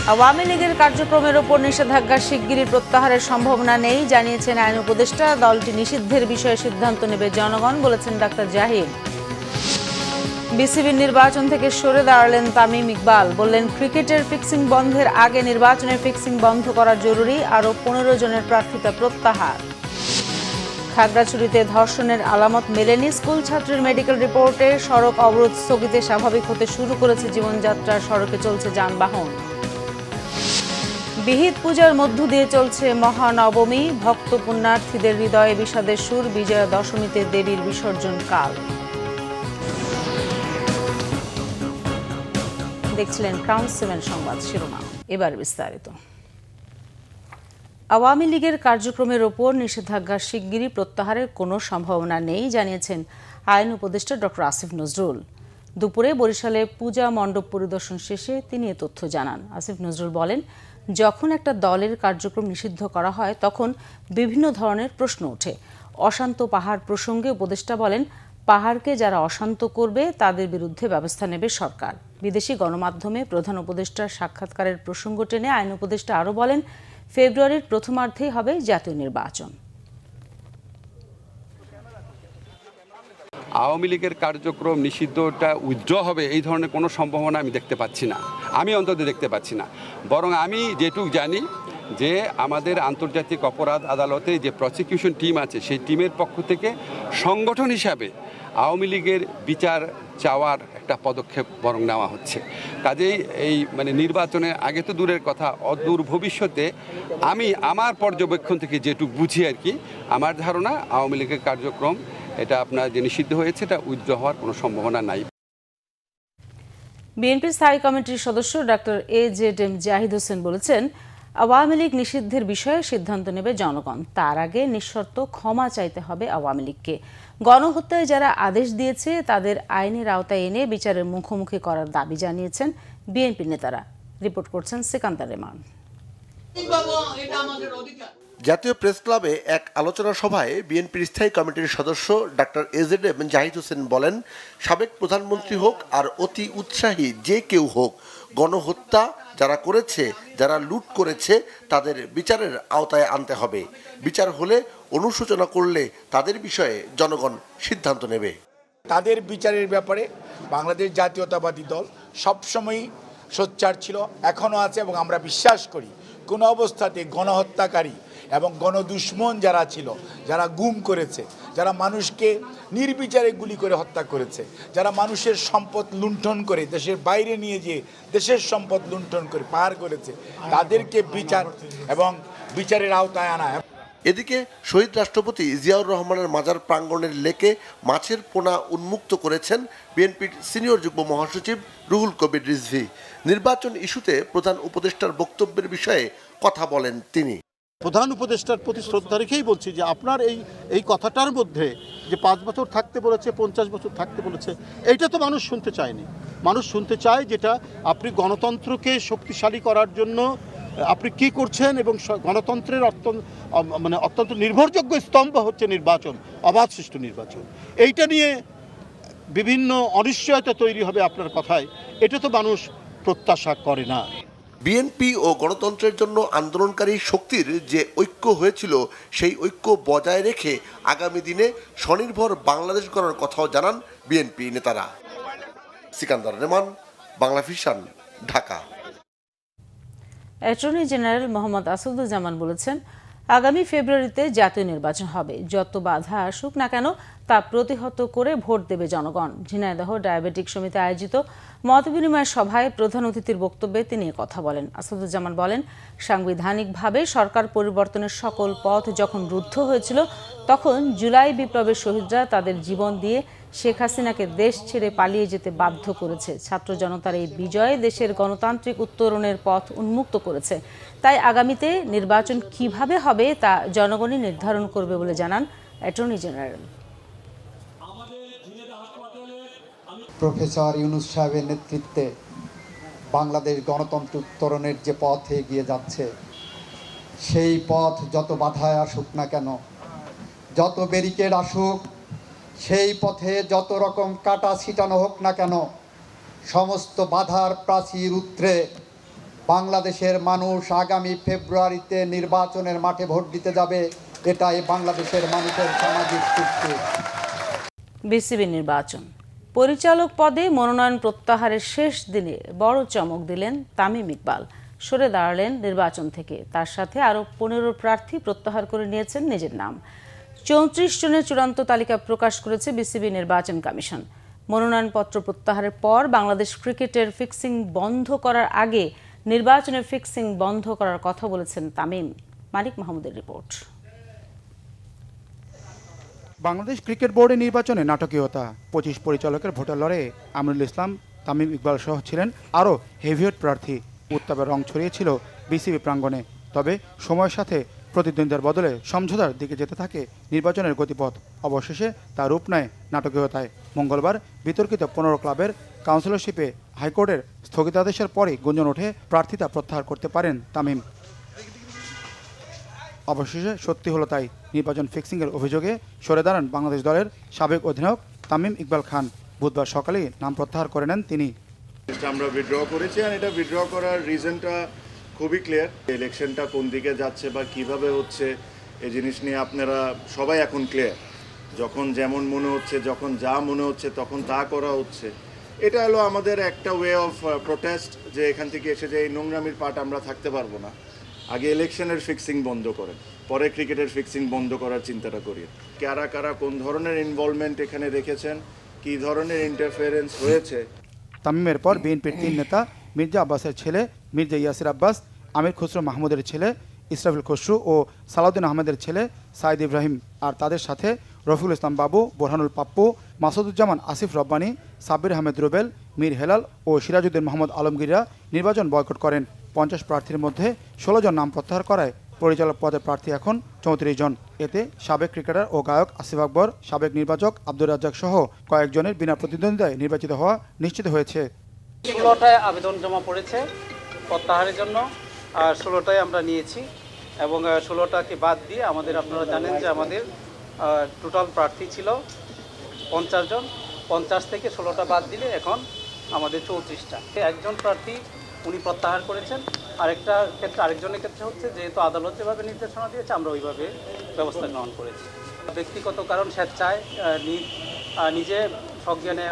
আওয়ামী লীগের কার্যক্রমের ওপর নিষেধাজ্ঞা শিগগিরই প্রত্যাহারের সম্ভাবনা নেই জানিয়েছেন আইন উপদেষ্টা। দলটি নিষিদ্ধের বিষয়ে সিদ্ধান্ত নেবে জনগণ, বলেছেন ডাক্তার জাহিদ। বিসিবির নির্বাচন থেকে সরে দাঁড়ালেন তামিম ইকবাল, বললেন ক্রিকেটের ফিক্সিং বন্ধের আগে নির্বাচনের ফিক্সিং বন্ধ করা জরুরি। আরও 15 জনের প্রার্থিতা প্রত্যাহার। খাগড়াছড়িতে ধর্ষণের আলামত মেলেনি স্কুল ছাত্রীর মেডিকেল রিপোর্টে। সড়ক অবরোধ স্থগিতে স্বাভাবিক হতে শুরু করেছে জীবনযাত্রা, সড়কে চলছে যানবাহন। বিহিত পূজার মধ্য দিয়ে চলছে মহানবমী, ভক্ত পুণ্যার্থীদের হৃদয়ে বিষাদের সুর। বিজয়া দশমীতে দেবীর বিসর্জন কাল। দেখছিলেন ক্রাউন 7 সংবাদ শিরোনাম, এবার বিস্তারিত। আওয়ামী লীগের কার্যক্রমের ওপর নিষেধাজ্ঞা শিগগিরই প্রত্যাহারের কোনো সম্ভাবনা নেই জানিয়েছেন আইন উপদেষ্টা ডক্টর আসিফ নজরুল। দুপুরে বরিশালে পূজা মণ্ডপ পরিদর্শন শেষে তিনি এ তথ্য জানান। আসিফ নজরুল বলেন, যখন একটা দলের কার্যক্রম নিষিদ্ধ করা হয় তখন বিভিন্ন ধরনের প্রশ্ন ওঠে। অশান্ত পাহাড় প্রসঙ্গে উপদেষ্টা বলেন, পাহাড়কে যারা অশান্ত করবে তাদের বিরুদ্ধে ব্যবস্থা নেবে সরকার। বিদেশি গণমাধ্যমে প্রধান উপদেষ্টার সাক্ষাৎকারের প্রসঙ্গ টেনে আইন উপদেষ্টা আরও বলেন, ফেব্রুয়ারির প্রথমার্ধেই হবে জাতীয় নির্বাচন। আওয়ামী লীগের কার্যক্রম নিষিদ্ধটা উইথড্র হবে এই ধরনের কোনো সম্ভাবনা আমি দেখতে পাচ্ছি না, আমি অন্তত দেখতে পাচ্ছি না। বরং আমি যেটুকু জানি যে আমাদের আন্তর্জাতিক অপরাধ আদালতে যে প্রসিকিউশন টিম আছে সেই টিমের পক্ষ থেকে সংগঠন হিসাবে আওয়ামী লীগের বিচার চাওয়ার একটা পদক্ষেপ বরং নেওয়া হচ্ছে। কাজেই এই নির্বাচনের আগে তো দূরের কথা, অদূর ভবিষ্যতে আমি আমার পর্যবেক্ষণ থেকে যেটুকু বুঝি আর কি, আমার ধারণা আওয়ামী লীগের কার্যক্রম এটা আপনার যে নিষিদ্ধ হয়েছে এটা উইথড্র হওয়ার কোনো সম্ভাবনা নাই। বিএনপি স্থায়ী কমিটির সদস্য ডাক্তার AZM জাহিদ হোসেন বলেছেন, আওয়ামী লীগ নিষিদ্ধের বিষয়ে সিদ্ধান্ত নেবে জনগণ। তার আগে নিঃশর্ত ক্ষমা চাইতে হবে আওয়ামী লীগকে। গণহত্যায় যারা আদেশ দিয়েছে তাদের আইনের আওতায় এনে বিচারের মুখোমুখি করার দাবি জানিয়েছেন বিএনপি নেতারা। রিপোর্ট করছেন সিকান্দার রেমান। জাতীয় প্রেস ক্লাবে এক আলোচনা সভায় বিএনপির স্থায়ী কমিটির সদস্য ডাক্তার AZM জাহিদ হোসেন বলেন, সাবেক প্রধানমন্ত্রী হোক আর অতি উৎসাহী যে কেউ হোক, গণহত্যা যারা করেছে, যারা লুট করেছে তাদের বিচারের আওতায় আনতে হবে। বিচার হলে, অনুশোচনা করলে তাদের বিষয়ে জনগণ সিদ্ধান্ত নেবে। তাদের বিচারের ব্যাপারে বাংলাদেশ জাতীয়তাবাদী দল সবসময়ই সোচ্চার ছিল, এখনও আছে, এবং আমরা বিশ্বাস করি কোনো অবস্থাতে গণহত্যাকারী এবং গণদুশ্মন যারা ছিল, যারা গুম করেছে, যারা মানুষকে নির্বিচারে গুলি করে হত্যা করেছে, যারা মানুষের সম্পদ লুণ্ঠন করে দেশের বাইরে নিয়ে যেয়ে দেশের সম্পদ লুণ্ঠন করে পার করেছে, তাদেরকে বিচার এবং বিচারের আওতায় আনা। এদিকে শহীদ রাষ্ট্রপতি জিয়াউর রহমানের মাজার প্রাঙ্গণের লেকে মাছের পোনা উন্মুক্ত করেছেন বিএনপির সিনিয়র যুগ্ম মহাসচিব রুহুল কবির রিজভী। নির্বাচন ইস্যুতে প্রধান উপদেষ্টার বক্তব্যের বিষয়ে কথা বলেন তিনি। প্রধান উপদেষ্টার প্রতি শ্রদ্ধা রেখেই বলছি যে আপনার এই কথাটার মধ্যে যে 5 বছর থাকতে বলেছে, 50 বছর থাকতে বলেছে, এইটা তো মানুষ শুনতে চায়নি। মানুষ শুনতে চায় যেটা আপনি গণতন্ত্রকে শক্তিশালী করার জন্য আপনি কি করছেন, এবং গণতন্ত্রের অত্যন্ত নির্ভরযোগ্য স্তম্ভ হচ্ছে নির্বাচন, অবাধ সুষ্ঠু নির্বাচন। এইটা নিয়ে বিভিন্ন অনিশ্চয়তা তৈরি হবে আপনার কথায়, এটা তো মানুষ প্রত্যাশা করে না। বিএনপি ও গণতন্ত্রের জন্য আন্দোলনকারী শক্তির যে ঐক্য হয়েছিল সেই ঐক্য বজায় রেখে আগামী দিনে স্বনির্ভর বাংলাদেশ গড়ার কথাও জানান বিএনপি নেতারা। Sikandar রেমান, Bangla vision, Dhaka. Attorney general Mohammad Asaduzzaman বলেছেন, আগামী ফেব্রুয়ারিতে জাতীয় নির্বাচন হবে। যত বাধা আসুক না কেন তা প্রতিহত করে ভোট দেবে জনগণ। ঝিনাইদহ ডায়াবেটিক সমিতি আয়োজিত মতবিনিময় সভায় প্রধান অতিথির বক্তব্যে তিনি কথা বলেন। আসাদুজ্জামান বলেন, সাংবিধানিকভাবে সরকার পরিবর্তনের সকল পথ যখন রুদ্ধ হয়েছিল তখন জুলাই বিপ্লবের শহীদরা তাদের জীবন দিয়ে শেখ হাসিনাকে দেশ ছেড়ে পালিয়ে যেতে বাধ্য করেছে। ছাত্র জনতার এই বিজয় দেশের গণতান্ত্রিক উত্তরণের পথ উন্মুক্ত করেছে। তাই আগামীতে নির্বাচন কিভাবে হবে তা জনগণই নির্ধারণ করবে বলে জানান অ্যাটর্নি জেনারেল। প্রফেসর ইউনূস সাহেবের নেতৃত্বে বাংলাদেশ গণতন্ত্র উত্তরণের যে পথ এগিয়ে যাচ্ছে, সেই পথ যত বাধায় আসুক না কেন, যত ব্যারিকেড আসুক, সেই পথে যত রকম কাটা ছিটানো হোক না কেন, সমস্ত বাধার প্রাচীর উত্তরে বাংলাদেশের মানুষ আগামী ফেব্রুয়ারিতে নির্বাচনের মাঠে ভোট দিতে যাবে, এটাই বাংলাদেশের মানুষের সামাজিক চুক্তি। বিসিবি নির্বাচন পরিচালক পদে মনোনয়ন প্রত্যাহারের শেষ দিনে বড় চমক দিলেন তামিম ইকবাল। সরে দাঁড়ালেন নির্বাচন থেকে। তার সাথে আরও 15 প্রার্থী প্রত্যাহার করে নিয়েছেন নিজের নাম। 34 জনের চূড়ান্ত তালিকা প্রকাশ করেছে বিসিবি নির্বাচন কমিশন। মনোনয়নপত্র প্রত্যাহারের পর বাংলাদেশ ক্রিকেটের ফিক্সিং বন্ধ করার আগে নির্বাচনের ফিক্সিং বন্ধ করার কথা বলেছেন তামিম। মানিক মাহমুদের রিপোর্ট। বাংলাদেশ ক্রিকেট বোর্ডের নির্বাচনে নাটকীয়তা। 25 পরিচালকের ভোটার লড়াইয়ে আমিনুল ইসলাম, তামিম ইকবাল সহ ছিলেন আরও হেভিওয়েট প্রার্থী। উত্তাপের রং ছড়িয়েছিল বিসিবি প্রাঙ্গণে। তবে সময়ের সাথে প্রতিদ্বন্দ্বীদের বদলে সমঝোতার দিকে যেতে থাকে নির্বাচনের গতিপথ। অবশেষে তা রূপ নেয় নাটকীয়তায়। মঙ্গলবার বিতর্কিত 15 ক্লাবের কাউন্সিলরশিপে হাইকোর্টের স্থগিতাদেশের পরই গুঞ্জন ওঠে প্রার্থিতা প্রত্যাহার করতে পারেন তামিম। অবশেষে সত্যি হলো তাই। নির্বাচন ফিক্সিংয়ের অভিযোগে সরে দাঁড়ান বাংলাদেশ দলের সাবেক অধিনায়ক তামিম ইকবাল খান। বুধবার সকালেই নাম প্রত্যাহার করে নেন তিনি। আমরা উইথড্র করেছি, আর এটা উইথড্র করার রিজনটা খুবই ক্লিয়ার। ইলেকশনটা কোন দিকে যাচ্ছে বা কিভাবে হচ্ছে এই জিনিস নিয়ে আপনারা সবাই এখন ক্লিয়ার। যখন যেমন মনে হচ্ছে, যখন যা মনে হচ্ছে তখন তা করা হচ্ছে। এটা হলো আমাদের একটা ওয়ে অফ প্রোটেস্ট, যে এখান থেকে এসে যে এই নোংরামির পার্ট আমরা থাকতে পারবো না। আগে ইলেকশনের ফিক্সিং বন্ধ করেন, পরে ক্রিকেটের ফিক্সিং বন্ধ করার চিন্তাটা করি। কারা কারা কোন ধরনের ইনভলভমেন্ট এখানে রেখেছেন, কী ধরনের ইন্টারফারেন্স হয়েছে। তামিমের পর বিএনপির 3 নেতা মির্জা আব্বাসের ছেলে মির্জা ইয়াসির আব্বাস, আমির খুসরো মাহমুদের ছেলে ইসরাফিল খসরু ও সালাউদ্দিন আহমেদের ছেলে সাইদ ইব্রাহিম, আর তাদের সাথে রফিকুল ইসলাম বাবু, বোরহানুল পাপ্পু, মাসুদুজ্জামান আসিফ রব্বানী, সাব্বির আহমেদ রুবেল, মীর হেলাল ও সিরাজউদ্দিন মোহাম্মদ আলমগীররা নির্বাচন বয়কট করেন। 50 প্রার্থীর মধ্যে 16 জন নাম প্রত্যাহার করায় পরিচালক পদের প্রার্থী এখন 34 জন। এতে সাবেক ক্রিকেটার ও গায়ক আসিফ আকবর, সাবেক নির্বাচক আব্দুর রাজ্জাক সহ কয়েকজনের বিনা প্রতিদ্বন্দ্বিতায় নির্বাচিত হওয়া নিশ্চিত হয়েছে। 16টায় আবেদন জমা পড়েছে প্রত্যাহারের জন্য, আর 16টায় আমরা নিয়েছি এবং 16টাকে বাদ দিয়ে আমাদের, আপনারা জানেন যে আমাদের টোটাল প্রার্থী ছিল 50 জন। 50 থেকে 16টা বাদ দিলে এখন আমাদের 34টা। একজন প্রার্থী উনি প্রত্যাহার করেছেন। আরেকজনের ক্ষেত্রে হচ্ছে যেহেতু আদালত যেভাবে নির্দেশনা দিয়েছে আমরা ওইভাবে ব্যবস্থা গ্রহণ করেছি। ব্যক্তিগত কারণ স্বেচ্ছায় নিজে সজ্ঞানে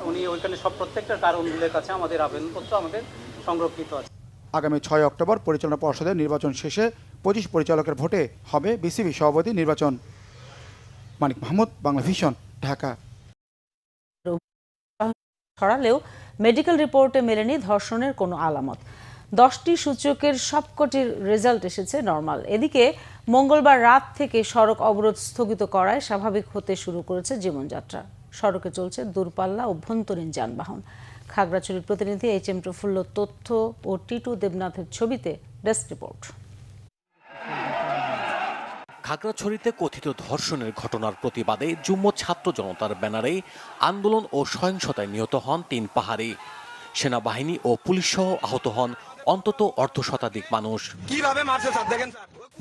উনি ওইখানে প্রত্যেকটার কারণ উল্লেখ আছে, আমাদের আবেদনপত্র আমাদের সংরক্ষিত আছে। আগামী 6 অক্টোবর পরিচালনা পর্ষদের নির্বাচন শেষে 25 পরিচালকের ভোটে হবে বিসিবি সভাপতি নির্বাচন। মানিক মাহমুদ, বাংলা ভিশন, ঢাকা। ছড়ালেও মেডিকেল রিপোর্টে মেলেনি ধর্ষণের কোনো আলামত। 10টি সূচকের সবকটির রেজাল্ট এসেছে নরমাল। এদিকে মঙ্গলবার রাত থেকে সড়ক অবরোধ স্থগিত করায় স্বাভাবিক হতে শুরু করেছে জীবনযাত্রা। সড়কে চলছে দূরপাল্লা অভ্যন্তরীণ যানবাহন। খাগড়াছড়ির প্রতিনিধি HM প্রফুল্ল তথ্য ও টিটু দেবনাথের ছবিতে ডেস্ক রিপোর্ট। খাগড়াছড়িতে কথিত ধর্ষণের ঘটনার প্রতিবাদে যুগ্ম ছাত্র জনতার ব্যানারে আন্দোলন ও সহিংসতায় নিহত হন 3 পাহাড়ি। সেনাবাহিনী ও পুলিশ সহ আহত হন অন্তত অর্ধশতাধিক মানুষ।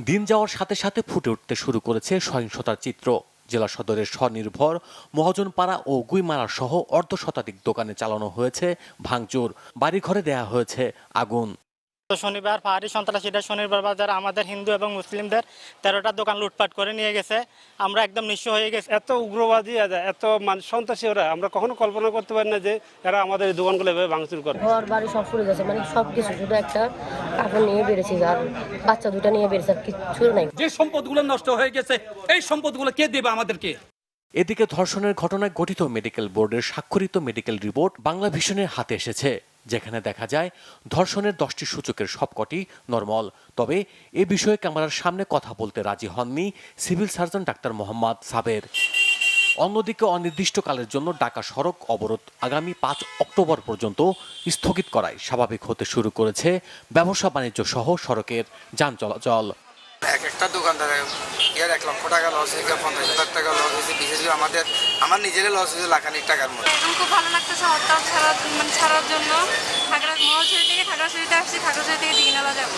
দিন যাওয়ার সাথে সাথে ফুটে উঠতে শুরু করেছে সহিংসতার চিত্র। জেলা সদরের স্বনির্ভর মহাজনপাড়া ও গুইমারা সহ অর্ধশতাধিক দোকানে চালানো হয়েছে ভাঙচুর, বাড়িঘরে দেয়া হয়েছে আগুন। শনিবার পাহাড়ি সন্ত্রাসীরা শনিবার বাজার আমাদের হিন্দু এবং মুসলিমদের 13টা দোকান লুটপাট করে নিয়ে গেছে। আমরা একদম নিঃস্ব হয়ে গেছি। এত উগ্রবাদী, এত সন্ত্রাসী ওরা, আমরা কখনো কল্পনা করতে পারি না যে এরা আমাদের এই দোকানগুলো এভাবে ভাঙচুর করে। ঘর বাড়ি সব পুড়ে গেছে, মানে সবকিছু, শুধু একটা কাপড় নিয়ে বেড়েছে আর বাচ্চা দুটা নিয়ে বেড়েছে, আর কিছু নাই। যে সম্পদগুলো নষ্ট হয়ে গেছে এই সম্পদগুলো কে দেবে আমাদেরকে? এদিকে ধর্ষণের ঘটনায় গঠিত মেডিকেল বোর্ডের স্বাক্ষরিত মেডিকেল রিপোর্ট বাংলা ভিশনের হাতে এসেছে, যেখানে দেখা যায় ধর্ষণের 10টি সূচকের সবকটি নরমাল। তবে এ বিষয়ে ক্যামেরার সামনে কথা বলতে রাজি হননি সিভিল সার্জন ডাক্তার মোহাম্মদ সাবের। অন্যদিকে অনির্দিষ্টকালের জন্য ঢাকা সড়ক অবরোধ আগামী 5 অক্টোবর পর্যন্ত স্থগিত করায় স্বাভাবিক হতে শুরু করেছে ব্যবসা বাণিজ্য সহ সড়কের যান চলাচল। একটা দোকানদারের 1 লক্ষ টাকা লস হয়েছে, 50,000 টাকা লস হয়েছে। বিশেষ করে আমার নিজেরই লস হয়েছে লাখানিক টাকার মতো। খুব ভালো লাগতেছে হরতাল ছাড়ার জন্য। মহাছড়ি থেকে খাগড়াছড়িতে আসছি, খাগড়াছড়ি থেকে দিঘিনালা যাব।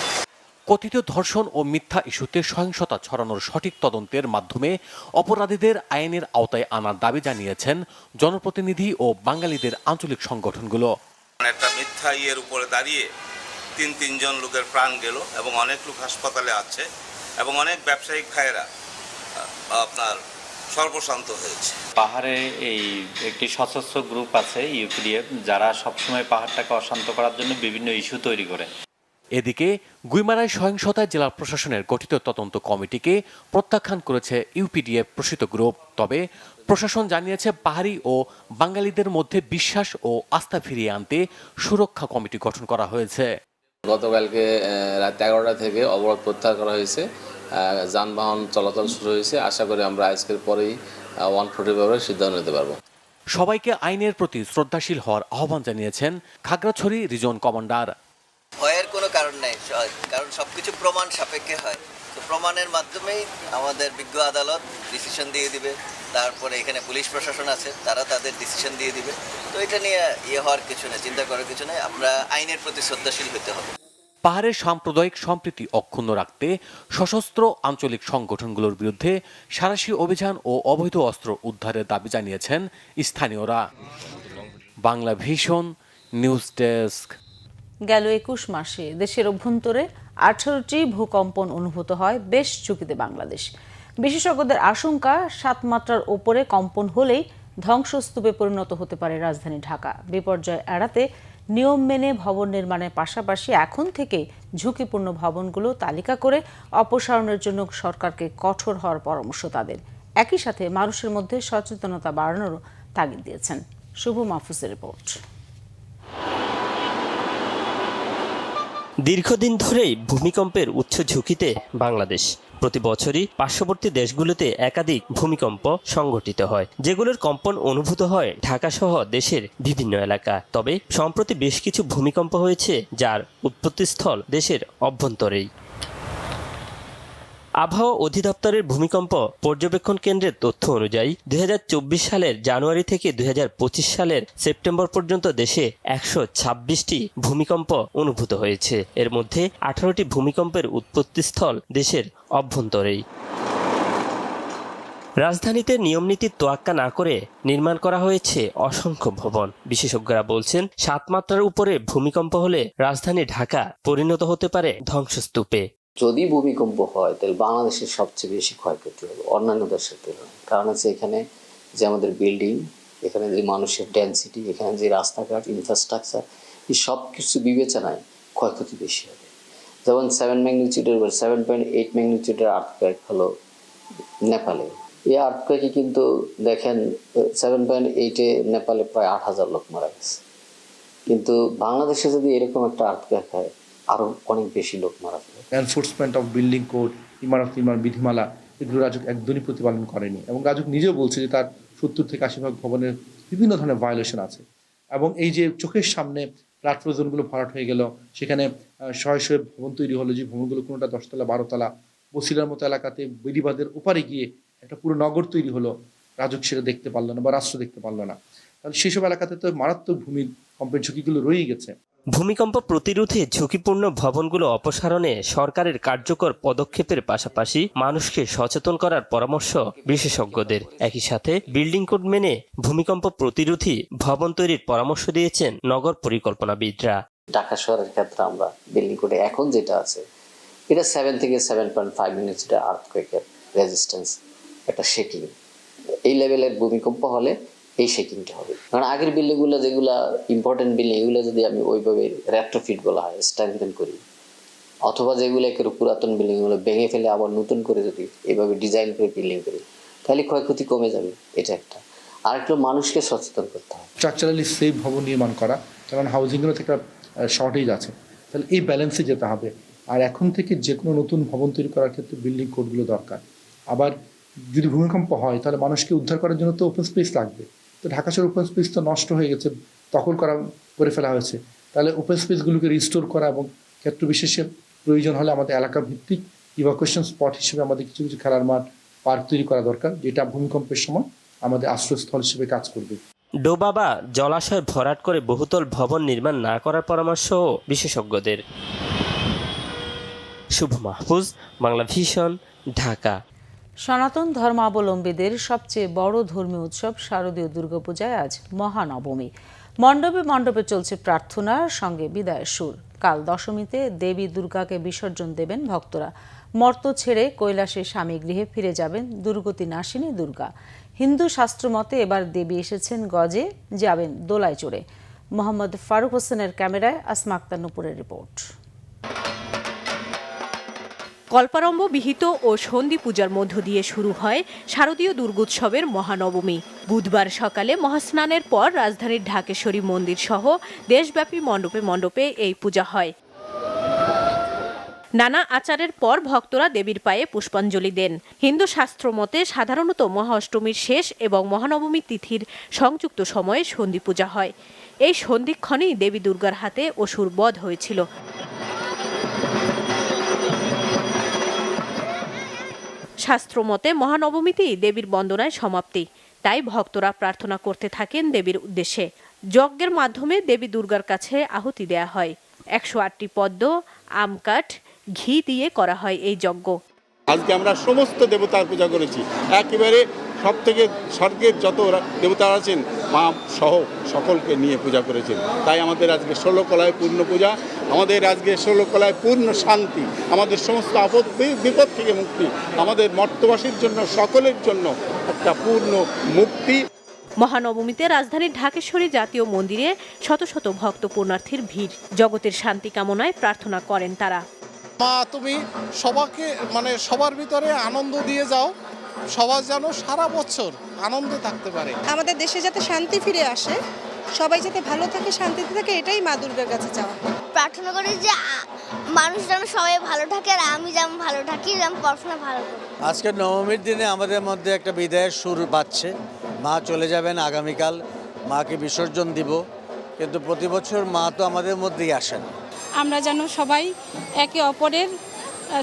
কথিত ধর্ষণ ও মিথ্যা ইস্যুতে সহিংসতা ছড়ানোর সঠিক তদন্তের মাধ্যমে অপরাধীদের আইনের আওতায় আনার দাবি জানিয়েছেন জনপ্রতিনিধি ও বাঙালিদের আঞ্চলিক সংগঠনগুলো। একটা মিথ্যা ইয়ের উপরে দাঁড়িয়ে তিনজন লোকের প্রাণ গেল এবং অনেক লোক হাসপাতালে আছে এবং অনেক ব্যবসায়িক ভাইয়েরা আপনার সর্বশান্ত হয়েছে। পাহাড়ে এই একটি সশস্ত্র গ্রুপ আছে ইউপিডিএফ, যারা সবসময় পাহাড়টাকে অশান্ত করার জন্য বিভিন্ন ইস্যু তৈরি করে। এদিকে গুইমারায় সহিংসতায় জেলা প্রশাসনের গঠিত তদন্ত কমিটিকে প্রত্যাখ্যান করেছে ইউপিডিএফ প্রসিত গ্রুপ। তবে প্রশাসন জানিয়েছে পাহাড়ি ও বাঙালিদের মধ্যে বিশ্বাস ও আস্থা ফিরিয়ে আনতে সুরক্ষা কমিটি গঠন করা হয়েছে। গতকালকে রাত 11টা থেকে অবরোধ প্রত্যাহার করা হয়েছে, যানবাহন চলাচল শুরু হয়েছে। আশা করি আমরা আজকের পরেই 140 ব্যাপারে সিদ্ধান্ত নিতে পারবো। সবাইকে আইনের প্রতি শ্রদ্ধাশীল হওয়ার আহ্বান জানিয়েছেন খাগড়াছড়ি রিজন কমান্ডার। ভয়ের কোনো কারণ নেই, কারণ সবকিছু প্রমাণ সাপেক্ষে হয়। তো প্রমাণের মাধ্যমেই আমাদের বিজ্ঞ আদালত ডিসিশন দিয়ে দিবে, তারপরে এখানে পুলিশ প্রশাসন আছে, তারা তাদের ডিসিশন দিয়ে দিবে। তো এটা নিয়ে হওয়ার কিছু নেই, চিন্তা করার কিছু নেই। আমরা আইনের প্রতি শ্রদ্ধাশীল হতে হবে। পাহাড়ের সাম্প্রদায়িক সম্প্রীতি অক্ষুণ্ণ রাখতে সশস্ত্র আঞ্চলিক সংগঠনগুলোর বিরুদ্ধে সাঁড়াশি অভিযান ও অবৈধ অস্ত্র উদ্ধারের দাবি জানিয়েছেন স্থানীয়রা। Bangla Vision news desk. গেল 21 মাসে দেশের অভ্যন্তরে 18টি ভূকম্পন অনুভূত হয়, বেশ ঝুঁকিতে বাংলাদেশ। বিশেষজ্ঞদের আশঙ্কা 7 মাত্রার ওপরে কম্পন হলেই ধ্বংসস্তূপে পরিণত হতে পারে রাজধানী ঢাকা। বিপর্যয় এড়াতে নিয়ম মেনে ভবন নির্মাণের পাশাপাশি এখন থেকে ঝুঁকিপূর্ণ ভবনগুলো তালিকা করে অপসারণের জন্য সরকারকে কঠোর হওয়ার পরামর্শ তাদের। একই সাথে মানুষের মধ্যে সচেতনতা বাড়ানোরও তাগিদ দিয়েছেন। শুভ মাহফুজের রিপোর্ট। দীর্ঘদিন ধরেই ভূমিকম্পের উচ্চ ঝুঁকিতে বাংলাদেশ। প্রতি বছরই পার্শ্ববর্তী দেশগুলোতে একাধিক ভূমিকম্প সংঘটিত হয়, যেগুলোর কম্পন অনুভূত হয় ঢাকা সহ দেশের বিভিন্ন এলাকা। তবে সম্প্রতি বেশ কিছু ভূমিকম্প হয়েছে যার উৎপত্তিস্থল দেশের অভ্যন্তরেই। আবহাওয়া অধিদপ্তরের ভূমিকম্প পর্যবেক্ষণ কেন্দ্রের তথ্য অনুযায়ী 2024 সালের জানুয়ারি থেকে 2025 সালের সেপ্টেম্বর পর্যন্ত দেশে 126টি ভূমিকম্প অনুভূত হয়েছে। এর মধ্যে 18টি ভূমিকম্পের উৎপত্তিস্থল দেশের অভ্যন্তরেই। রাজধানীতে নিয়মনীতির তোয়াক্কা না করে নির্মাণ করা হয়েছে অসংখ্য ভবন। বিশেষজ্ঞরা বলছেন 7 মাত্রার উপরে ভূমিকম্প হলে রাজধানী ঢাকা পরিণত হতে পারে ধ্বংসস্তূপে। যদি ভূমিকম্প হয় তাহলে বাংলাদেশের সবচেয়ে বেশি ক্ষয়ক্ষতি হবে অন্যান্য দেশের তুলনায়। কারণ হচ্ছে এখানে যে আমাদের বিল্ডিং, এখানে যে মানুষের ডেন্সিটি, এখানে যে রাস্তাঘাট, ইনফ্রাস্ট্রাকচার, এই সব কিছু বিবেচনায় ক্ষয়ক্ষতি বেশি হবে। যেমন 7.8 ম্যাগনিটিউডের আর্থকোয়েক হলো নেপালে। এই আর্থকোয়েকে কিন্তু দেখেন 7.8-এ নেপালে প্রায় 8,000 লোক মারা গেছে, কিন্তু বাংলাদেশে যদি এরকম একটা আর্থকোয়েক হয় আরো অনেক বেশি লোক মারা যাবে। এনফোর্সমেন্ট অফ বিল্ডিং কোড, ইমারত নির্মাণ বিধিমালা, এগুলো রাজুক একদমই প্রতিপালন করেনি এবং রাজুক নিজেও বলছে যে তার 70 থেকে 80% ভবনের বিভিন্ন ধরনের ভায়োলেশন আছে। এবং এই যে চোখের সামনে প্ল্যাটফর্ম জোনগুলো ভরাট হয়ে গেল, সেখানে শয়ে ভবন তৈরি হলো, যে ভবনগুলো কোনোটা 10 তলা 12 তলা, বসিলার মতো এলাকাতে বেড়িবাঁধের ওপারে গিয়ে একটা পুরো নগর তৈরি হলো, রাজুক সেটা দেখতে পারলো না বা রাষ্ট্র দেখতে পারলো না। তাহলে সেসব এলাকাতে তো মারাত্মক ভূমিকম্পের ঝুঁকিগুলো রয়েই গেছে। ভূমিকম্প প্রতিরোধে ঝুঁকিপূর্ণ ভবনগুলো অপসারণে সরকারের কার্যকর পদক্ষেপের পাশাপাশি মানুষকে সচেতন করার পরামর্শ বিশেষজ্ঞদের। একই সাথে বিল্ডিং কোড মেনে ভূমিকম্প প্রতিরোধী ভবন তৈরির পরামর্শ দিয়েছেন নগর পরিকল্পনাবিদরা। ঢাকা শহরের ক্ষেত্রে আমরা বিল্ডিং কোডে এখন যেটা আছে এটা 7 থেকে 7.5 ম্যাগনিটিউডের আর্থকোয়েকের রেজিস্ট্যান্স, একটা শেকিং। এই লেভেলের ভূমিকম্প হলে এই শেকিংটা হবে। কারণ আগের বিল্ডিংগুলো যেগুলো ইম্পর্টেন্ট বিল্ডিং, এগুলো যদি আমি ওইভাবে রেট্রোফিট বলা হয় স্ট্রেংথেন করি, অথবা যেগুলো একেবারে পুরাতন বিল্ডিংগুলো ভেঙে ফেলে আবার নতুন করে যদি এইভাবে ডিজাইন করে বিল্ডিং করি, তাহলে ক্ষয়ক্ষতি কমে যাবে। এটা একটা। আরেকটা মানুষকে সচেতন করতে হবে, স্ট্রাকচারালি সেফ ভবন নির্মাণ করা, কারণ হাউজিংগুলো থেকে শর্টেজ আছে। তাহলে এই ব্যালেন্সে যেতে হবে। আর এখন থেকে যে কোনো নতুন ভবন তৈরি করার ক্ষেত্রে বিল্ডিং কোডগুলো দরকার। আবার যদি ভূমিকম্প হয় তাহলে মানুষকে উদ্ধার করার জন্য তো ওপেন স্পেস লাগবে। তো ঢাকা শহর ওপেন স্পেস তো নষ্ট হয়ে গেছে, দখল করে ফেলা হয়েছে। তাহলে ওপেন স্পেসগুলোকে রিস্টোর করা এবং ক্ষেত্র বিশেষে প্রয়োজন হলে আমাদের এলাকা ভিত্তিক ইভাকুয়েশন স্পট হিসেবে আমাদের কিছু কিছু খেলার মাঠ, পার্ক তৈরি করা দরকার, যেটা ভূমিকম্পের সময় আমাদের আশ্রয়স্থল হিসেবে কাজ করবে। ডোবা বা জলাশয় ভরাট করে বহুতল ভবন নির্মাণ না করার পরামর্শ বিশেষজ্ঞদের। শুভ মাহফুজ, বাংলা ভিশন, ঢাকা। সনাতন ধর্মাবলম্বীদের সবচেয়ে বড় ধর্মীয় উৎসব শারদীয় দুর্গাপূজায় আজ মহানবমী। মণ্ডপে মণ্ডপে চলছে প্রার্থনার সঙ্গে বিদায়ের সুর। কাল দশমীতে দেবী দুর্গাকে বিসর্জন দেবেন ভক্তরা। মর্ত ছেড়ে কৈলাসে স্বামী গৃহে ফিরে যাবেন দুর্গতি নাশিনী দুর্গা। হিন্দু শাস্ত্র মতে এবার দেবী এসেছেন গজে, যাবেন দোলায় চড়ে। মোহাম্মদ ফারুক হোসেনের ক্যামেরায় আসমা আক্তার নূপুরের রিপোর্ট। কল্পারম্ভ বিহিত ও সন্ধি পূজার মধ্য দিয়ে শুরু হয় শারদীয় দুর্গোৎসবের মহানবমী। বুধবার সকালে মহাস্নানের পর রাজধানীর ঢাকেশ্বরী মন্দির সহ দেশব্যাপী মণ্ডপে মণ্ডপে এই পূজা হয়। নানা আচারের পর ভক্তরা দেবীর পায়ে পুষ্পাঞ্জলি দেন। হিন্দু শাস্ত্র মতে সাধারণত মহা অষ্টমীর শেষ এবং মহানবমী তিথির সংযুক্ত সময়ে সন্ধি পূজা হয়। এই সন্ধিক্ষণেই দেবী দুর্গার হাতে অসুর বধ হয়েছিল। শাস্ত্র মতে মহানবমীতেই দেবীর বন্দনায় সমাপ্তি, তাই ভক্তরা প্রার্থনা করতে থাকেন দেবীর উদ্দেশ্যে। যজ্ঞের মাধ্যমে দেবী দুর্গার কাছে আহুতি দেয়া হয়। 108টি পদ্ম, আম কাঠ, ঘি দিয়ে করা হয় এই যজ্ঞ। আজকে আমরা সমস্ত দেবতার পূজা করেছি, একেবারে সব থেকে স্বর্গের যত দেবতা আছেন মা সহ সকলকে নিয়ে পূজা করেছেন। তাই আমাদের আজকে 16 কলায় পূর্ণ পূজা, আমাদের আজকে 16 কলায় পূর্ণ শান্তি, আমাদের সমস্ত আপদ বিপদ থেকে মুক্তি, আমাদের মর্তবাসীর জন্য সকলের জন্য একটা পূর্ণ মুক্তি। মহানবমীতে রাজধানীর ঢাকেশ্বরী জাতীয় মন্দিরে শত শত ভক্ত পুণ্যার্থীর ভিড়। জগতের শান্তি কামনায় প্রার্থনা করেন তারা। মা তুমি সবার ভিতরে আনন্দ দিয়ে যাও, সবাই যেন সারা বছর আনন্দে থাকতে পারে। আমাদের দেশে যাতে শান্তি ফিরে আসে, সবাই যাতে ভালো থাকে, শান্তিতে থাকে, এটাই মা দুর্গার কাছে চাওয়া। প্রার্থনা করি যে মানুষ যেন সবাই ভালো থাকে আর আমি যেমন ভালো থাকি, যেমন পড়াশোনা ভালো করি। আজকে নবমীর দিনে আমাদের মধ্যে একটা বিদায়ের সুর বাজছে। মা চলে যাবেন আগামীকাল, মাকে বিসর্জন দিব, কিন্তু প্রতি বছর মা তো আমাদের মধ্যেই আসেন। আমরা যেন সবাই একে অপরের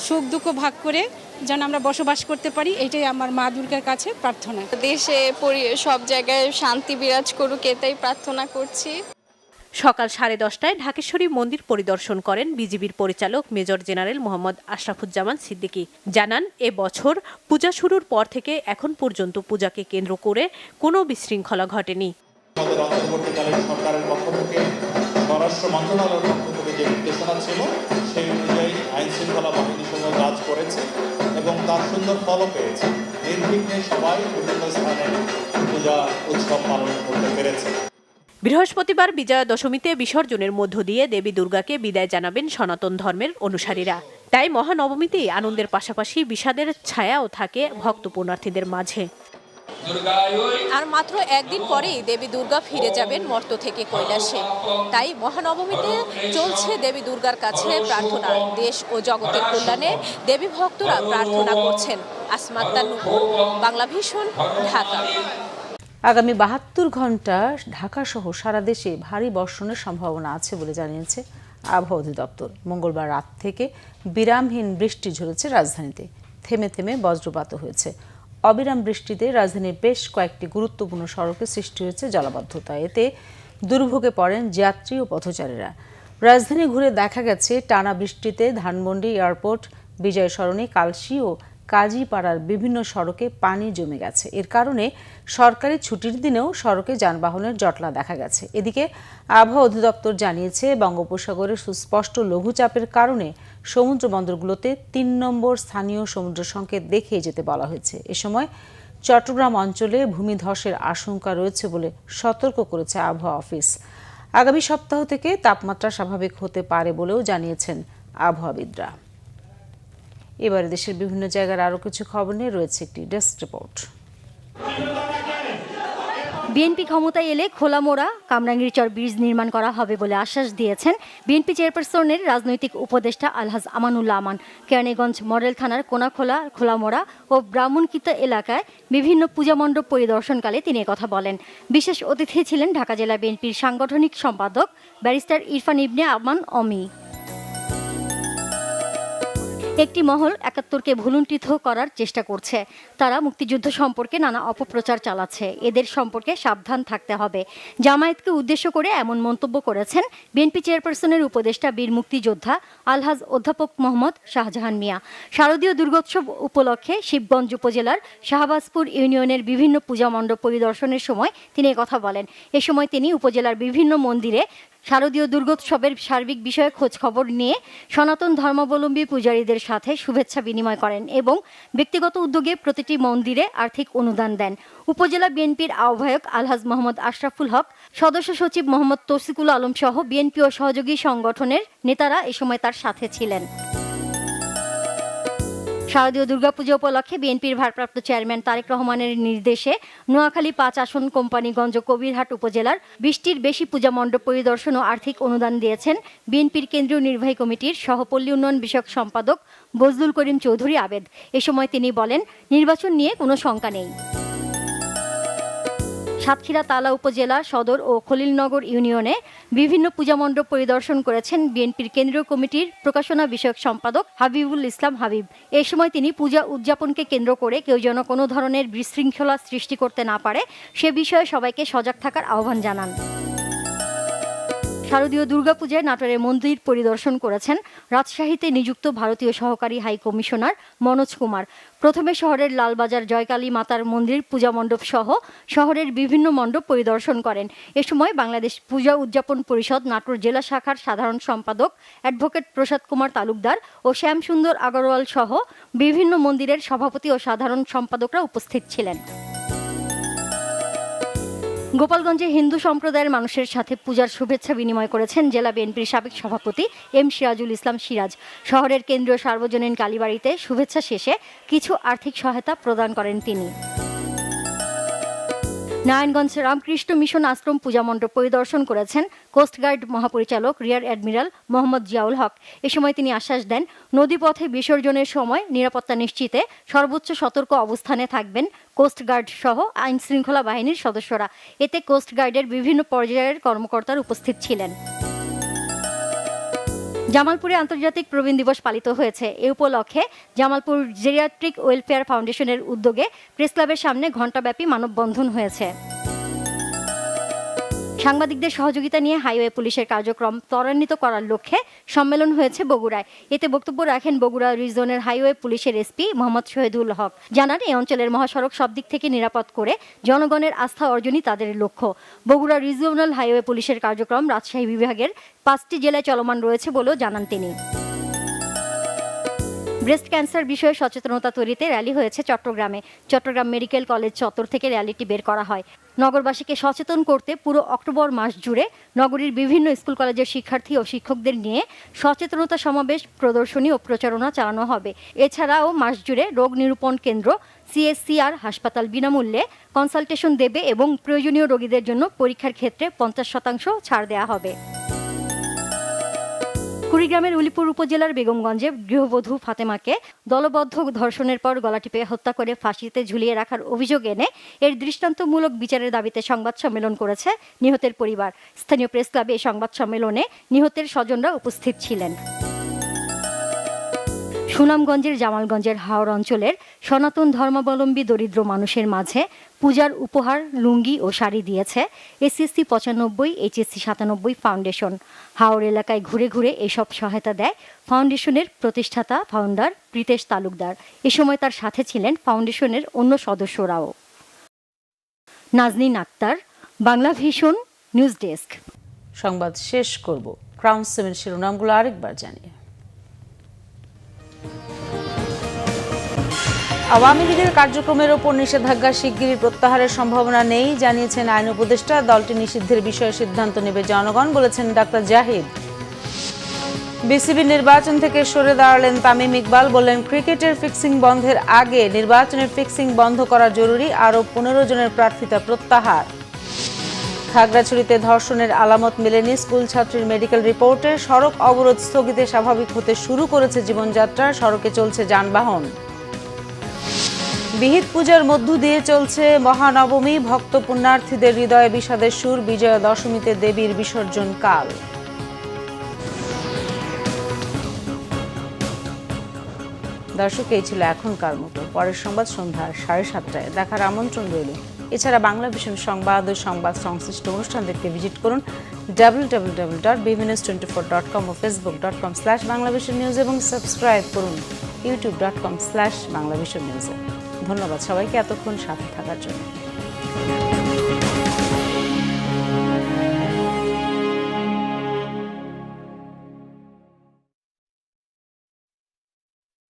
সুখ দুঃখ ভাগ করে যেন আমরা বসবাস করতে পারি, এটাই আমার মা দুর্গার কাছে প্রার্থনা। দেশে সব জায়গায় শান্তি বিরাজ করুক, এটাই প্রার্থনা করছি। সকাল 10:30টায় ঢাকেশ্বরী মন্দির পরিদর্শন করেন বিজিবির পরিচালক মেজর জেনারেল মোহাম্মদ আশরাফুজ্জামান সিদ্দিকী। জানান, এবছর পূজা শুরুর পর থেকে এখন পর্যন্ত পূজাকে কেন্দ্র করে কোনো বিশৃঙ্খলা ঘটেনি। আমাদের অন্তর্বর্তীকালীন সরকারের পক্ষ থেকে, স্বরাষ্ট্র মন্ত্রণালয়ের পক্ষ থেকে যে নির্দেশনা ছিল সেই অনুযায়ী আইন শৃঙ্খলা বাহিনী সমূহ কাজ করেছে এবং তার সুন্দর ফলও পেয়েছে। নির্বিঘ্নে সবাই বিভিন্ন স্থানে পূজা উৎসব পালন করতে পেরেছে। বৃহস্পতিবার বিজয়া দশমীতে বিসর্জনের মধ্য দিয়ে দেবী দুর্গাকে বিদায় জানাবেন সনাতন ধর্মের অনুসারীরা। তাই মহানবমীতেই আনন্দের পাশাপাশি বিষাদের ছায়াও থাকে ভক্ত পুণ্যার্থীদের মাঝে। আর মাত্র একদিন পরেই দেবী দুর্গা ফিরে যাবেন মর্ত থেকে কৈলাসে। তাই মহানবমীতে চলছে দেবী দুর্গার কাছে প্রার্থনা। দেশ ও জগতের কল্যাণে দেবী ভক্তরা প্রার্থনা করছেন। আসমা আক্তার নূপুর, বাংলা ভিশন, ঢাকা। আগামী 72 ঘন্টা ঢাকাসহ সারা দেশে ভারী বর্ষণের সম্ভাবনা আছে বলে জানিয়েছে আবহাওয়া অধিদপ্তর। মঙ্গলবার রাত থেকে বিরামহীন বৃষ্টি ঝরেছে রাজধানীতে। থেমে থেমে বজ্রপাতও হয়েছে। অবিরাম বৃষ্টিতে রাজধানীর বেশ কয়েকটি গুরুত্বপূর্ণ সড়কে সৃষ্টি হয়েছে জলাবদ্ধতা। এতে দুর্ভোগে পড়েন যাত্রী ও পথচারীরা। রাজধানী ঘুরে দেখা গেছে টানা বৃষ্টিতে ধানমন্ডি এয়ারপোর্ট, বিজয় সরণি, কালশী ও কাজীপাড়ার বিভিন্ন সড়কে পানি জমে গেছে। এর কারণে সরকারি ছুটির দিনেও সড়কে যানবাহনের জটলা দেখা গেছে। এদিকে আবহাওয়া অধিদপ্তর জানিয়েছে, বঙ্গোপসাগরে সুস্পষ্ট লঘুচাপের কারণে সমুদ্র বন্দরগুলোতে 3 নম্বর স্থানীয় সমুদ্র সংকেত দেখিয়ে যেতে বলা হয়েছে। এ সময় চট্টগ্রাম অঞ্চলে ভূমিধসের আশঙ্কা রয়েছে বলে সতর্ক করেছে আবহাওয়া অফিস। আগামী সপ্তাহ থেকে তাপমাত্রা স্বাভাবিক হতে পারে বলেও জানিয়েছেন আবহাওয়াবিদরা। এবারে দেশের বিভিন্ন জায়গার আরও কিছু খবর নিয়ে রয়েছে একটি ডেস্ক রিপোর্ট। বিএনপি ক্ষমতায় এলে খোলামোড়া কামরাঙ্গীরচর ব্রিজ নির্মাণ করা হবে বলে আশ্বাস দিয়েছেন বিএনপি চেয়ারপারসনের রাজনৈতিক উপদেষ্টা আলহাজ আমানুল্লাহ আমান। কেরানীগঞ্জ মডেল থানার কোনাখোলা, খোলামোড়া ও ব্রাহ্মণকিতা এলাকায় বিভিন্ন পূজা মণ্ডপ পরিদর্শনকালে তিনি কথা বলেন। বিশেষ অতিথি ছিলেন ঢাকা জেলা বিএনপির সাংগঠনিক সম্পাদক ব্যারিস্টার ইরফান ইবনে আমান অমি। একটি মহল ৭১কে ভুলুণ্ঠিত করার চেষ্টা করছে। তারা মুক্তিযুদ্ধ সম্পর্কে নানা অপপ্রচার চালাচ্ছে। এদের সম্পর্কে সাবধান থাকতে হবে। জামায়াতকে উদ্দেশ্য করে এমন মন্তব্য করেছেন বিএনপি চেয়ারপারসনের উপদেষ্টা বীর মুক্তিযোদ্ধা আলহাজ অধ্যাপক মোহাম্মদ শাহজাহান মিয়া। শারদীয় দুর্গোৎসব উপলক্ষে শিবগঞ্জ উপজেলার শাহবাজপুর ইউনিয়নের বিভিন্ন পূজা মণ্ডপ পরিদর্শনের সময় তিনি কথা বলেন। এ সময় তিনি উপজেলার বিভিন্ন মন্দিরে শারদীয় দুর্গোৎসবের সার্বিক বিষয়ে খোঁজ খবর নিয়ে সনাতন ধর্মাবলম্বী পূজারীদের সাথে শুভেচ্ছা বিনিময় করেন এবং ব্যক্তিগত উদ্যোগে প্রতিটি মন্দিরে আর্থিক অনুদান দেন। উপজেলা বিএনপির আহ্বায়ক আলহাজ মোহাম্মদ আশরাফুল হক, সদস্য সচিব মোহাম্মদ তৌসিকুল আলম সহ বিএনপি ও সহযোগী সংগঠনের নেতারা এ সময় তার সাথে ছিলেন। শারদীয় দুর্গাপূজা উপলক্ষে বিএনপির ভারপ্রাপ্ত চেয়ারম্যান তারেক রহমানের নির্দেশে নোয়াখালী ৫ আসন কোম্পানীগঞ্জ কবিরহাট উপজেলার ২০টির বেশি পূজা মণ্ডপ পরিদর্শন ও আর্থিক অনুদান দিয়েছেন বিএনপির কেন্দ্রীয় নির্বাহী কমিটির সহপল্লী উন্নয়ন বিষয়ক সম্পাদক বজলুল করিম চৌধুরী আবেদ। এ সময় তিনি বলেন, নির্বাচন নিয়ে কোনো শঙ্কা নেই। সাতক্ষীরা তালা উপজেলা সদর ও খলিলনগর ইউনিয়নে বিভিন্ন পূজা মণ্ডপ পরিদর্শন করেছেন বিএনপির কেন্দ্রীয় কমিটির প্রকাশনা বিষয়ক সম্পাদক হাবিবুল ইসলাম হাবিব। এ সময় তিনি পূজা উদযাপনকে কেন্দ্র করে কেউ যেন কোনো ধরনের বিশৃঙ্খলা সৃষ্টি করতে না পারে সে বিষয়ে সবাইকে সজাগ থাকার আহ্বান জানান। শারদীয় দুর্গাপূজায় নাটোরের মন্দির পরিদর্শন করেছেন রাজশাহীতে নিযুক্ত ভারতীয় সহকারী হাই কমিশনার মনোজ কুমার। প্রথমে শহরের লালবাজার জয়কালী মাতার মন্দির পূজা মণ্ডপ সহ শহরের বিভিন্ন মণ্ডপ পরিদর্শন করেন। এ সময় বাংলাদেশ পূজা উদযাপন পরিষদ নাটোর জেলা শাখার সাধারণ সম্পাদক অ্যাডভোকেট প্রসাদ কুমার তালুকদার ও শ্যামসুন্দর আগরওয়াল সহ বিভিন্ন মন্দিরের সভাপতি ও সাধারণ সম্পাদকরা উপস্থিত ছিলেন। গোপালগঞ্জে হিন্দু সম্প্রদায়ের মানুষের সাথে পূজার শুভেচ্ছা বিনিময় করেছেন জেলা বিএনপির সাবেক সভাপতি এম সিরাজুল ইসলাম সিরাজ। শহরের কেন্দ্রীয় সার্বজনীন কালীবাড়িতে শুভেচ্ছা শেষে কিছু আর্থিক সহায়তা প্রদান করেন তিনি। নারায়ণগঞ্জ রামকৃষ্ণ মিশন আশ্রম পূজা মণ্ডপ পরিদর্শন করেছেন কোস্টগার্ড মহাপরিচালক রিয়ার অ্যাডমিরাল মোহাম্মদ জিয়াউল হক। এ সময় তিনি আশ্বাস দেন, নদীপথে বিসর্জনের সময় নিরাপত্তা নিশ্চিতে সর্বোচ্চ সতর্ক অবস্থানে থাকবেন কোস্টগার্ড সহ আইন শৃঙ্খলা বাহিনীর সদস্যরা। এতে কোস্টগার্ডের বিভিন্ন পর্যায়ের কর্মকর্তারা উপস্থিত ছিলেন। জামালপুরে আন্তর্জাতিক প্রবীণ দিবস পালিত হয়েছে। এ উপলক্ষে জামালপুর জেরিয়াট্রিক ওয়েলফেয়ার ফাউন্ডেশনের উদ্যোগে প্রেসক্লাবের সামনে ঘণ্টাব্যাপী মানববন্ধন হয়েছে। সাংবাদিকদের সহযোগিতা নিয়ে হাইওয়ে পুলিশের কার্যক্রম ত্বরান্বিত করার লক্ষ্যে সম্মেলন হয়েছে বগুড়ায়। এতে বক্তব্য রাখেন বগুড়া রিজনের হাইওয়ে পুলিশের এসপি মোহাম্মদ শহীদুল হক। জানান, এই অঞ্চলের মহাসড়ক সব দিক থেকে নিরাপদ করে জনগণের আস্থা অর্জনই তাদের লক্ষ্য। বগুড়া রিজিওনাল হাইওয়ে পুলিশের কার্যক্রম রাজশাহী বিভাগের 5টি জেলায় চলমান রয়েছে বলেও জানান তিনি। ব্রেস্ট ক্যান্সার বিষয়ে সচেতনতা তৈরিতে র্যালি হয়েছে চট্টগ্রামে। চট্টগ্রাম মেডিকেল কলেজ চত্বর থেকে র্যালিটি বের করা হয়। নগরবাসীকে সচেতন করতে পুরো অক্টোবর মাস জুড়ে নগরীর বিভিন্ন স্কুল কলেজের শিক্ষার্থী ও শিক্ষকদের নিয়ে সচেতনতা সমাবেশ, প্রদর্শনী ও প্রচারণা চালানো হবে। এছাড়াও মাস জুড়ে রোগ নিরূপণ কেন্দ্র, CSCR হাসপাতাল বিনামূল্যে কনসালটেশন দেবে এবং প্রয়োজনীয় রোগীদের জন্য পরীক্ষার ক্ষেত্রে 50% ছাড় দেওয়া হবে। কুড়িগ্রামের উলিপুর উপজেলার বেগমগঞ্জে গৃহবধূ ফাতেমাকে দলবদ্ধ ধর্ষণের পর গলা টিপে হত্যা করে ফাঁসিতে ঝুলিয়ে রাখার অভিযোগ এনে এর দৃষ্টান্তমূলক বিচারের দাবিতে সংবাদ সম্মেলন করেছে নিহতের পরিবার। স্থানীয় প্রেস ক্লাবে এই সংবাদ সম্মেলনে নিহতের স্বজনরা উপস্থিত ছিলেন। সুনামগঞ্জের জামালগঞ্জের হাওর অঞ্চলের সনাতন ধর্মাবলম্বী দরিদ্র মানুষের মাঝে পূজার উপহার লুঙ্গি ও শাড়ি দিয়েছে SSC 95, HSC 97 ফাউন্ডেশন। হাওর এলাকায় ঘুরে ঘুরে এসব সহায়তা দেয় ফাউন্ডেশনের প্রতিষ্ঠাতা ফাউন্ডার প্রীতেশ তালুকদার। এ সময় তার সাথে ছিলেন ফাউন্ডেশনের অন্য সদস্যরাও। Naznin Akter, Bangla Vision news desk. সংবাদ শেষ করব ক্রাউন 7 শিরোনামগুলো আরেকবার জানিয়ে। আওয়ামী লীগের কার্যক্রমের ওপর নিষেধাজ্ঞা শিগগিরই প্রত্যাহারের সম্ভাবনা নেই জানিয়েছেন আইন উপদেষ্টা। দলটি নিষিদ্ধের বিষয়ে সিদ্ধান্ত নেবে জনগণ, বলেছেন ডাক্তার জাহিদ। বিসিবি নির্বাচন থেকে সরে দাঁড়ালেন তামিম ইকবাল, বললেন ক্রিকেটের ফিক্সিং বন্ধের আগে নির্বাচনের ফিক্সিং বন্ধ করা জরুরি। আরও 15 জনের প্রার্থিতা প্রত্যাহার। খাগড়াছড়িতে ধর্ষণের আলামত মেলেনি স্কুল ছাত্রীর মেডিকেল রিপোর্টে। সড়ক অবরোধ স্থগিতে স্বাভাবিক হতে শুরু করেছে জীবনযাত্রা, সড়কে চলছে যানবাহন। বিহিত পূজার মধ্য দিয়ে চলছে মহানবমী, ভক্ত পুণ্যার্থীদের হৃদয়ে বিষাদের সুর। বিজয়া দশমীতে দেবীর বিসর্জন কাল। দর্শক, এই ছিল এখনকার মতো। পরের সংবাদ সন্ধ্যা 7:30টায় দেখার আমন্ত্রণ রইল। এছাড়া বাংলা ভিশন সংবাদ ও সংবাদ সংশ্লিষ্ট অনুষ্ঠান দেখতে ভিজিট করুন www.bvnews24.com ও facebook.com/banglavisionnews এবং সাবস্ক্রাইব করুন youtube.com/banglavisionnews। ধন্যবাদ সবাইকে এতক্ষণ সাথে থাকার জন্য।